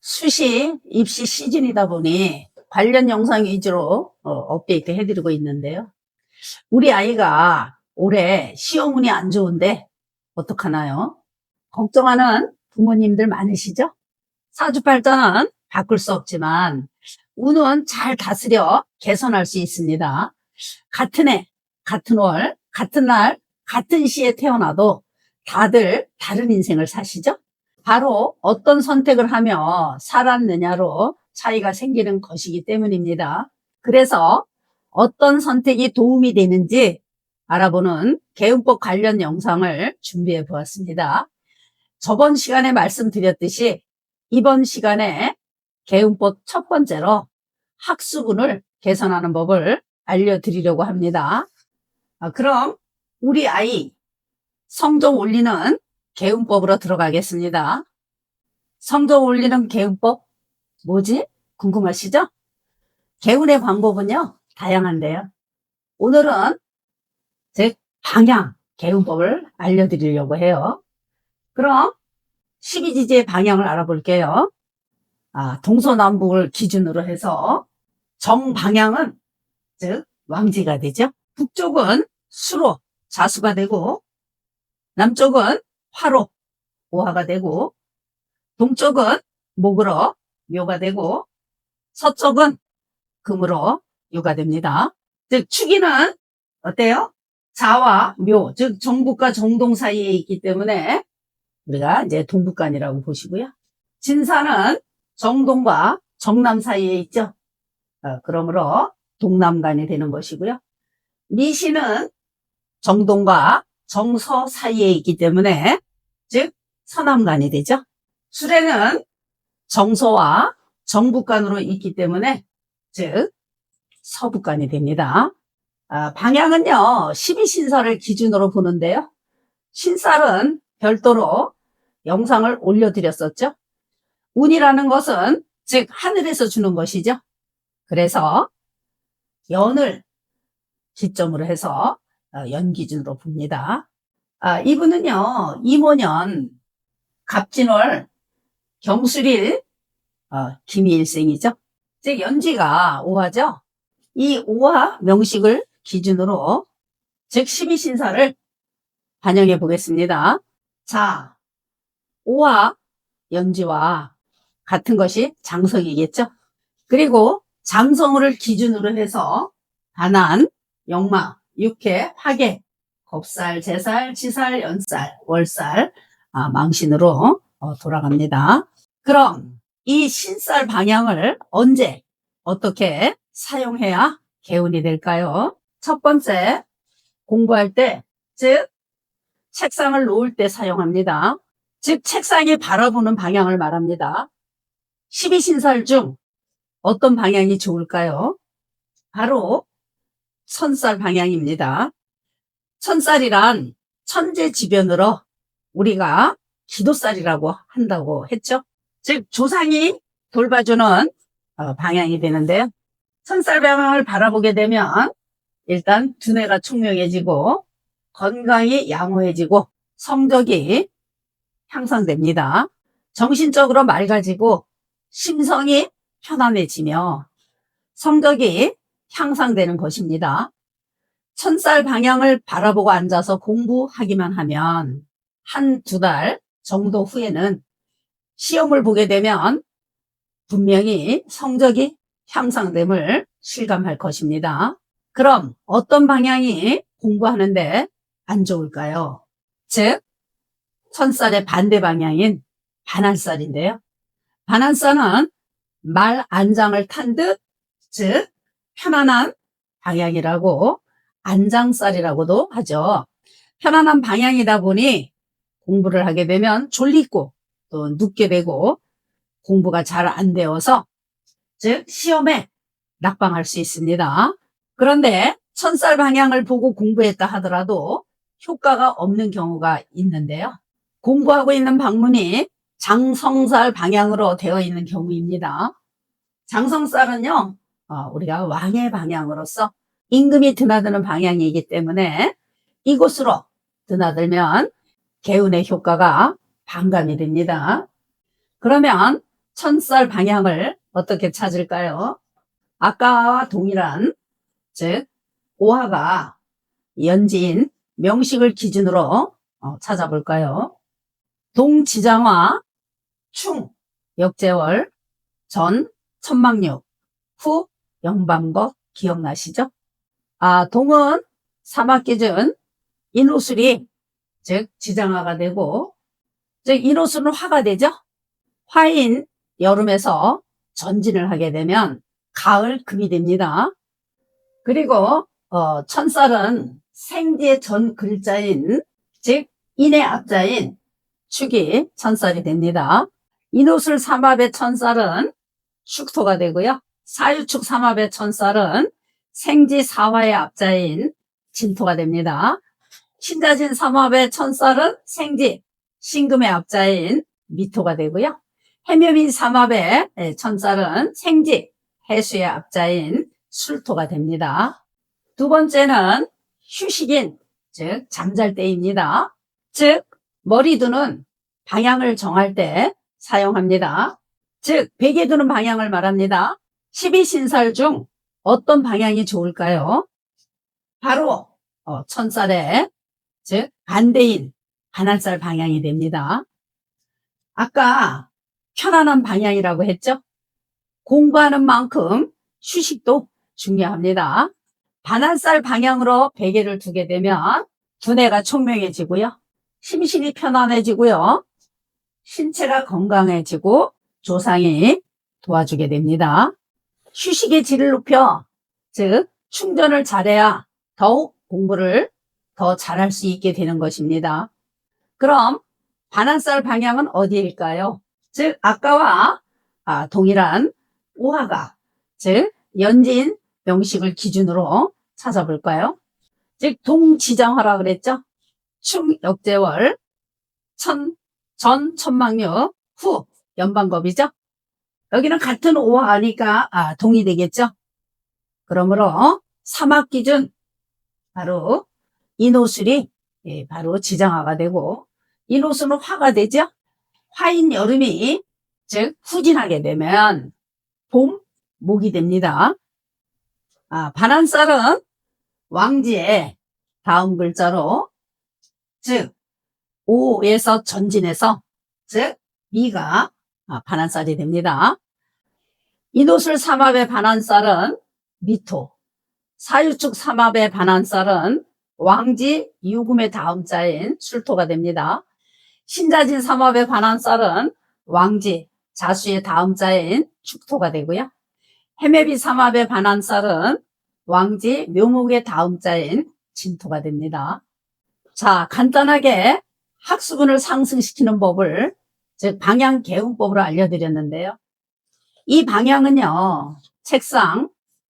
수시 입시 시즌이다 보니 관련 영상 위주로 업데이트 해드리고 있는데요. 우리 아이가 올해 시험 운이 안 좋은데 어떡하나요? 걱정하는 부모님들 많으시죠? 사주팔자는 바꿀 수 없지만 운은 잘 다스려 개선할 수 있습니다. 같은 해, 같은 월, 같은 날, 같은 시에 태어나도 다들 다른 인생을 사시죠? 바로 어떤 선택을 하며 살았느냐로 차이가 생기는 것이기 때문입니다. 그래서 어떤 선택이 도움이 되는지 알아보는 개운법 관련 영상을 준비해 보았습니다. 저번 시간에 말씀드렸듯이 이번 시간에 개운법 첫 번째로 학습운을 개선하는 법을 알려드리려고 합니다. 그럼 우리 아이 성적 올리는 개운법으로 들어가겠습니다. 성적 올리는 개운법 뭐지? 궁금하시죠? 개운의 방법은요 다양한데요. 오늘은 즉 방향 개운법을 알려드리려고 해요. 그럼 12지지의 방향을 알아볼게요. 동서남북을 기준으로 해서 정방향은 즉 왕지가 되죠. 북쪽은 수로 자수가 되고 남쪽은 화로 오화가 되고 동쪽은 목으로 묘가 되고 서쪽은 금으로 유가 됩니다. 즉 축이는 어때요? 자와 묘, 즉 정북과 정동 사이에 있기 때문에 우리가 이제 동북간이라고 보시고요. 진사는 정동과 정남 사이에 있죠. 그러므로 동남간이 되는 것이고요. 미시는 정동과 정서 사이에 있기 때문에 즉 서남간이 되죠. 수레는 정서와 정북간으로 있기 때문에 즉 서북간이 됩니다. 방향은요 12신살을 기준으로 보는데요. 신살은 별도로 영상을 올려드렸었죠. 운이라는 것은 즉 하늘에서 주는 것이죠. 그래서 연을 기점으로 해서 연 기준으로 봅니다. 이분은요 이모년 갑진월 경술일 김일생이죠. 즉 연지가 오화죠. 이 오화 명식을 기준으로 즉 12신사를 반영해 보겠습니다. 자, 오화 연지와 같은 것이 장성이겠죠. 그리고 장성을 기준으로 해서 반한, 역마, 육해, 화계, 겁살, 제살, 지살, 연살, 월살, 망신으로 돌아갑니다. 그럼 이 신살 방향을 언제 어떻게 사용해야 개운이 될까요? 첫 번째, 공부할 때, 즉 책상을 놓을 때 사용합니다. 즉 책상이 바라보는 방향을 말합니다. 12신살 중 어떤 방향이 좋을까요? 바로 천살 방향입니다. 천살이란 천재지변으로 우리가 기도살이라고 한다고 했죠. 즉 조상이 돌봐주는 방향이 되는데요. 천살 방향을 바라보게 되면 일단 두뇌가 총명해지고 건강이 양호해지고 성적이 향상됩니다. 정신적으로 맑아지고 심성이 편안해지며 성적이 향상되는 것입니다. 천살 방향을 바라보고 앉아서 공부하기만 하면 한두 달 정도 후에는 시험을 보게 되면 분명히 성적이 향상됨을 실감할 것입니다. 그럼 어떤 방향이 공부하는데 안 좋을까요? 즉 천살의 반대 방향인 반한살인데요. 반한살은 말 안장을 탄 듯, 즉 편안한 방향이라고 안장살이라고도 하죠. 편안한 방향이다 보니 공부를 하게 되면 졸리고 또 눕게 되고 공부가 잘 안 되어서 즉 시험에 낙방할 수 있습니다. 그런데 천살 방향을 보고 공부했다 하더라도 효과가 없는 경우가 있는데요. 공부하고 있는 방문이 장성살 방향으로 되어 있는 경우입니다. 장성살은요 우리가 왕의 방향으로서 임금이 드나드는 방향이기 때문에 이곳으로 드나들면 개운의 효과가 반감이 됩니다. 그러면 천살 방향을 어떻게 찾을까요? 아까와 동일한, 즉 오화가 연진, 명식을 기준으로 찾아볼까요? 동지장화, 충, 역제월, 전, 천막육, 후, 영반거 기억나시죠? 동은 사막기준, 인호술이 즉 지장화가 되고, 즉 인호술은 화가 되죠. 화인 여름에서 전진을 하게 되면 가을 금이 됩니다. 그리고 천살은 생지의 전 글자인, 즉 인의 앞자인 축이 천살이 됩니다. 인호술 삼합의 천살은 축토가 되고요. 사유축 삼합의 천살은 생지 사화의 앞자인 진토가 됩니다. 신자진 삼합의 천살은 생지, 신금의 앞자인 미토가 되고요. 해묘민 삼합의 천살은 생지, 해수의 앞자인 술토가 됩니다. 두 번째는 휴식인, 즉 잠잘 때입니다. 즉 머리 두는 방향을 정할 때 사용합니다. 즉 베개 두는 방향을 말합니다. 12신살 중 어떤 방향이 좋을까요? 바로 천살의 즉 반대인 반환살 방향이 됩니다. 아까 편안한 방향이라고 했죠? 공부하는 만큼 휴식도 중요합니다. 반환살 방향으로 베개를 두게 되면 두뇌가 총명해지고요. 심신이 편안해지고요. 신체가 건강해지고 조상이 도와주게 됩니다. 휴식의 질을 높여, 즉 충전을 잘해야 더욱 공부를 더 잘할 수 있게 되는 것입니다. 그럼 반환살 방향은 어디일까요? 즉 아까와 동일한 오화가, 즉 연진 명식을 기준으로 찾아볼까요? 즉 동지장화라 그랬죠? 충 역제월, 전 천막력, 후 연반겁이죠? 여기는 같은 오화니까 동이 되겠죠? 그러므로 사막 기준 바로 인호술이 바로 지장화가 되고, 인호술은 화가 되죠? 화인 여름이 즉 후진하게 되면 봄, 목이 됩니다. 반환살은 왕지의 다음 글자로, 즉 오에서 전진해서 즉 미가 반환살이 됩니다. 인호술 삼합의 반환살은 미토, 사유축 삼합의 반환살은 왕지 유금의 다음 자인 술토가 됩니다. 신자진 삼합의 반환살은 왕지 자수의 다음 자인 축토가 되고요. 해매비 삼합의 반환살은 왕지 묘목의 다음 자인 진토가 됩니다. 자, 간단하게 학수분을 상승시키는 법을, 즉 방향 개운법으로 알려드렸는데요. 이 방향은요, 책상,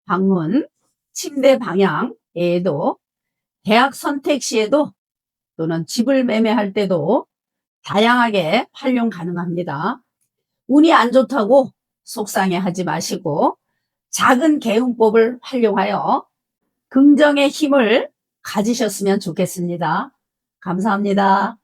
방문, 침대 방향에도, 대학 선택 시에도, 또는 집을 매매할 때도 다양하게 활용 가능합니다. 운이 안 좋다고 속상해하지 마시고 작은 개운법을 활용하여 긍정의 힘을 가지셨으면 좋겠습니다. 감사합니다.